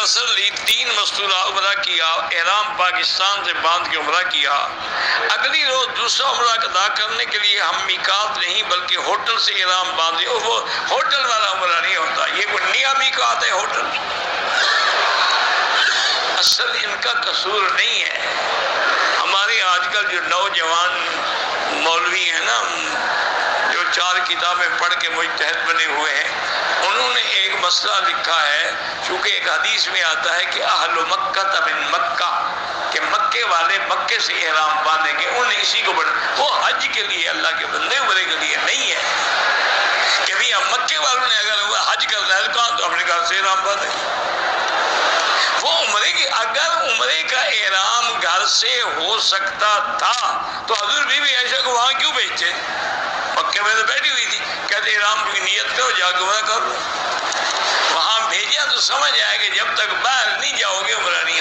اثر لی، 3 مستورہ عمرہ کیا، احرام پاکستان سے باندھ کے عمرہ کیا، اگلی روز دوسرا عمرہ ادا کرنے کے لیے ہم میقات نہیں بلکہ ہوٹل سے احرام باندھے۔ وہ ہوٹل والا عمرہ نہیں ہوتا، یہ کوئی نیا میقات ہے ہوٹل۔ اصل ان کا قصور نہیں ہے۔ ہمارے آج کل جو نوجوان مولوی ہیں نا، جو 4 کتابیں پڑھ کے مجتہد بنے ہوئے ہیں، انہوں نے ایک مسئلہ لکھا ہے، چونکہ ایک حدیث میں آتا ہے کہ اہل مکہ من مکہ، کہ مکے والے مکے سے احرام باندھیں گے، انہوں نے اسی کو بڑھا، وہ حج کے لیے، اللہ کے بندے عمرے کے لیے نہیں ہے کہ بھی ہم مکے والوں نے اگر حج کرنا ہے کہاں تو اپنے گھر سے احرام باندھیں۔ وہ عمرے کی، اگر عمرے کا احرام گھر سے ہو سکتا تھا تو حضور بی بی عائشہ کو وہاں کیوں بھیجتے؟ مکے میں تو بیٹھی ہوئی تھی، کہتے احرام کی نیت کرو، جا کے عمرہ کر لو۔ وہاں بھیجا تو سمجھ آئے کہ جب تک باہر نہیں جاؤ گے عمرہ نہیں